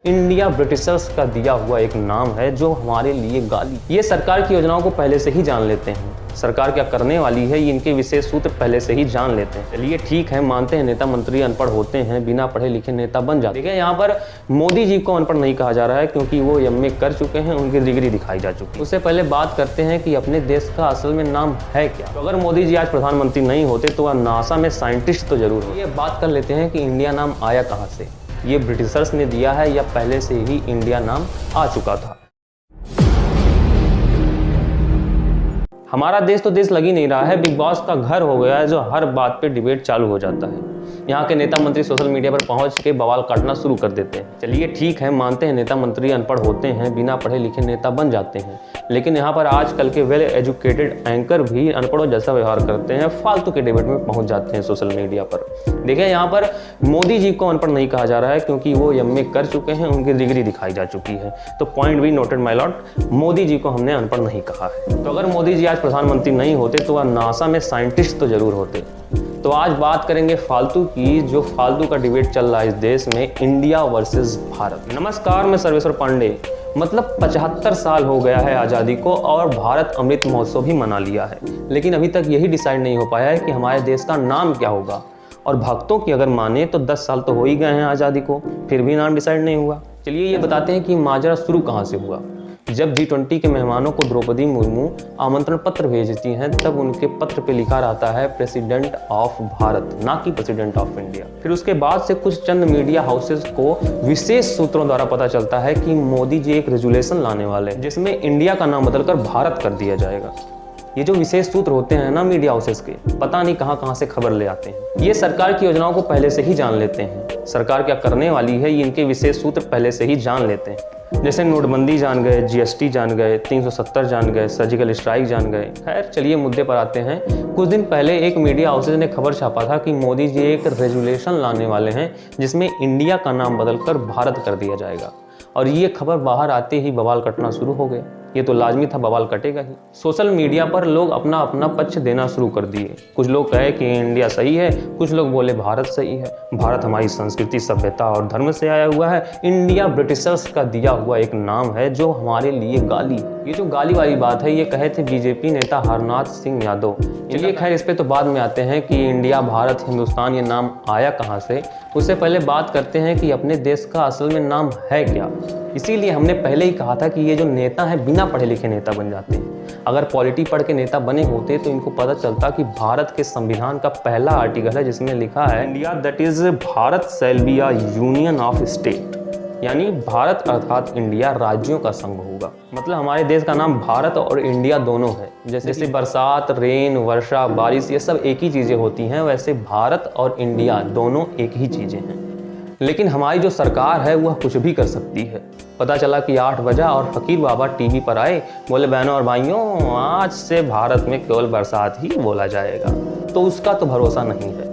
India Britishers का दिया हुआ एक नाम है जो हमारे लिए गाली। ये सरकार की योजनाओं को पहले से ही जान लेते हैं। सरकार क्या करने वाली है ये इनके विशेष सूत्र पहले से ही जान लेते हैं। चलिए ठीक है, मानते हैं नेता मंत्री अनपढ़ होते हैं, बिना पढ़े लिखे नेता बन जाते हैं। देखिए यहाँ पर मोदी जी को अनपढ़ नहीं कहा जा रहा है क्योंकि वो एमए कर चुके हैं, उनकी डिग्री दिखाई जा चुकी है। उससे पहले बात करते हैं कि अपने देश का असल में नाम है क्या। तो अगर मोदी जी आज प्रधानमंत्री नहीं होते तो वह नासा में साइंटिस्ट तो जरूर हो। ये बात कर लेते हैं कि इंडिया नाम आया कहाँ से। ये ब्रिटिशर्स ने दिया है या पहले से ही इंडिया नाम आ चुका था। हमारा देश तो देश लग ही नहीं रहा है, बिग बॉस का घर हो गया है जो हर बात पे डिबेट चालू हो जाता है। यहाँ के नेता मंत्री सोशल मीडिया पर पहुंच के बवाल काटना शुरू कर देते हैं। चलिए ठीक है, मानते हैं नेता मंत्री अनपढ़ होते हैं, बिना पढ़े लिखे नेता बन जाते हैं, लेकिन यहाँ पर आजकल के वेल एजुकेटेड एंकर भी अनपढ़ों जैसा व्यवहार करते हैं, फालतू के डिबेट में पहुंच जाते हैं सोशल मीडिया पर। देखिए यहाँ पर मोदी जी को अनपढ़ नहीं कहा जा रहा है क्योंकि वो एमए कर चुके हैं, उनकी डिग्री दिखाई जा चुकी है। तो point be noted my lord, Modi ji को हमने अनपढ़ नहीं कहा है। तो अगर मोदी जी आज प्रधानमंत्री नहीं होते तो वह नासा में साइंटिस्ट तो जरूर होते। तो आज बात करेंगे फालतू की, जो फालतू का डिबेट चल रहा है इस देश में, इंडिया वर्सेस भारत। नमस्कार, मैं सर्वेश्वर पांडे। मतलब 75 साल हो गया है आज़ादी को और भारत अमृत महोत्सव भी मना लिया है, लेकिन अभी तक यही डिसाइड नहीं हो पाया है कि हमारे देश का नाम क्या होगा। और भक्तों की अगर माने तो 10 साल तो हो ही गए हैं आज़ादी को, फिर भी नाम डिसाइड नहीं हुआ। चलिए ये बताते हैं कि माजरा शुरू कहाँ से हुआ। जब G20 के मेहमानों को द्रौपदी मुर्मू आमंत्रण पत्र भेजती हैं, तब उनके पत्र पे लिखा रहता है प्रेसिडेंट ऑफ भारत, ना कि प्रेसिडेंट ऑफ इंडिया। फिर उसके बाद से कुछ चंद मीडिया हाउसेस को विशेष सूत्रों द्वारा पता चलता है कि मोदी जी एक रेजुलेशन लाने वाले हैं जिसमें इंडिया का नाम बदलकर भारत कर दिया जाएगा। ये जो विशेष सूत्र होते हैं ना मीडिया हाउसेस के, पता नहीं कहाँ से खबर ले आते हैं। ये सरकार की योजनाओं को पहले से ही जान लेते हैं। सरकार क्या करने वाली है ये इनके विशेष सूत्र पहले से ही जान लेते हैं। जैसे नोटबंदी जान गए, जीएसटी जान गए, 370 जान गए, सर्जिकल स्ट्राइक जान गए। खैर चलिए मुद्दे पर आते हैं। कुछ दिन पहले एक मीडिया हाउसेज ने खबर छापा था कि मोदी जी एक रेजुलेशन लाने वाले हैं जिसमें इंडिया का नाम बदलकर भारत कर दिया जाएगा। और ये खबर बाहर आते ही बवाल कटना शुरू हो गया। ये तो लाजमी था, बवाल कटेगा ही। सोशल मीडिया पर लोग अपना अपना पक्ष देना शुरू कर दिए। कुछ लोग कहे कि इंडिया सही है, कुछ लोग बोले भारत सही है, भारत हमारी संस्कृति, सभ्यता और धर्म से आया हुआ है, इंडिया ब्रिटिशर्स का दिया हुआ एक नाम है जो हमारे लिए गाली है। ये जो गाली वाली बात है ये कहे थे बीजेपी नेता हरनाथ सिंह यादव। चलिए खैर इस पे तो बाद में आते हैं कि इंडिया, भारत, हिंदुस्तान ये नाम आया कहाँ से। उससे पहले बात करते हैं कि अपने देश का असल में नाम है क्या। इसीलिए हमने पहले ही कहा था कि ये जो नेता है बिना पढ़े लिखे नेता बन जाते हैं। अगर पॉलिटी पढ़ के नेता बने होते तो इनको पता चलता कि भारत के संविधान का पहला आर्टिकल है जिसमें लिखा है India that is Bharat shall be a union of state, यानी भारत अर्थात इंडिया राज्यों का संघ होगा। मतलब हमारे देश का नाम भारत और इंडिया दोनों है। जैसे बरसात, रेन, वर्षा, बारिश ये सब एक ही चीजें होती हैं, वैसे भारत और इंडिया दोनों एक ही चीजें हैं। लेकिन हमारी जो सरकार है वह कुछ भी कर सकती है। पता चला कि 8 बजा और फकीर बाबा टीवी पर आए, बोले बहनों और भाइयों आज से भारत में केवल बरसात ही बोला जाएगा। तो उसका तो भरोसा नहीं है,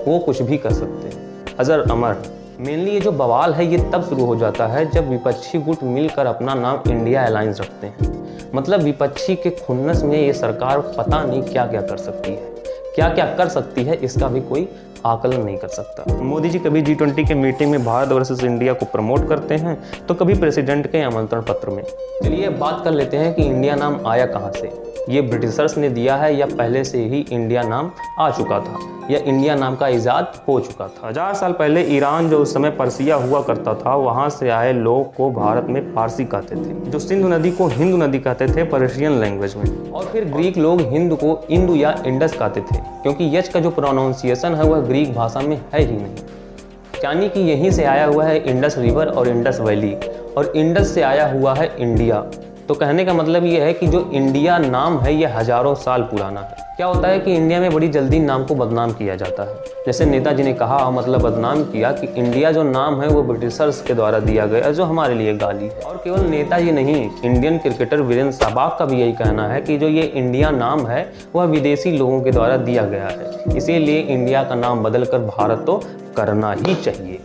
वो कुछ भी कर सकते हैं, अजर अमर। मेनली ये जो बवाल है ये तब शुरू हो जाता है जब विपक्षी गुट मिलकर अपना नाम इंडिया अलायंस रखते हैं। मतलब विपक्षी के खुन्नस में ये सरकार पता नहीं क्या क्या कर सकती है, क्या क्या कर सकती है इसका भी कोई आकलन नहीं कर सकता। मोदी जी कभी G20 के मीटिंग में भारत वर्सेस इंडिया को प्रमोट करते हैं तो कभी प्रेसिडेंट के आमंत्रण पत्र में। चलिए बात कर लेते हैं कि इंडिया नाम आया कहाँ से। ये ब्रिटिशर्स ने दिया है या पहले से ही इंडिया नाम आ चुका था, या इंडिया नाम का इजाद हो चुका था। 1000 साल पहले ईरान जो उस समय पर्सिया हुआ करता था, वहाँ से आए लोग को भारत में पारसी कहते थे। जो सिंधु नदी को हिंदू नदी कहते थे पर्शियन लैंग्वेज में। और फिर ग्रीक लोग हिंद को इंदु या इंडस कहते थे, क्योंकि यच का जो प्रोनाउंसिएशन है वह ग्रीक भाषा में है ही नहीं। यानी कि यहीं से आया हुआ है इंडस रिवर और इंडस वैली, और इंडस से आया हुआ है इंडिया। तो कहने का मतलब ये है कि जो इंडिया नाम है ये हजारों साल पुराना है। क्या होता है कि इंडिया में बड़ी जल्दी नाम को बदनाम किया जाता है। जैसे नेताजी ने कहा, मतलब बदनाम किया, कि इंडिया जो नाम है वो ब्रिटिशर्स के द्वारा दिया गया जो हमारे लिए गाली है। और केवल नेताजी नहीं, इंडियन क्रिकेटर वीरेंद्र सहवाग का भी यही कहना है कि जो ये इंडिया नाम है वह विदेशी लोगों के द्वारा दिया गया है, इसीलिए इंडिया का नाम बदलकर भारत तो करना ही चाहिए।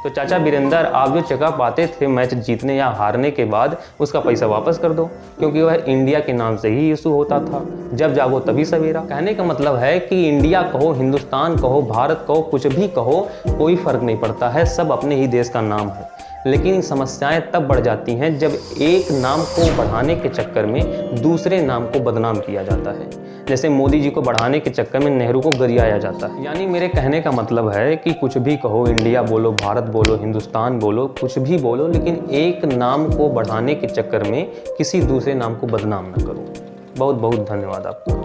तो चाचा वीरेंद्र, आप जो चेकअप पाते थे मैच जीतने या हारने के बाद, उसका पैसा वापस कर दो, क्योंकि वह इंडिया के नाम से ही इशू होता था। जब जागो तभी सवेरा। कहने का मतलब है कि इंडिया कहो, हिंदुस्तान कहो, भारत कहो, कुछ भी कहो, कोई फर्क नहीं पड़ता है, सब अपने ही देश का नाम है। लेकिन समस्याएं तब बढ़ जाती हैं जब एक नाम को बढ़ाने के चक्कर में दूसरे नाम को बदनाम किया जाता है। जैसे मोदी जी को बढ़ाने के चक्कर में नेहरू को गरियाया जाता है। यानी मेरे कहने का मतलब है कि कुछ भी कहो, इंडिया बोलो, भारत बोलो, हिंदुस्तान बोलो, कुछ भी बोलो, लेकिन एक नाम को बढ़ाने के चक्कर में किसी दूसरे नाम को बदनाम न करो। बहुत बहुत धन्यवाद आपको।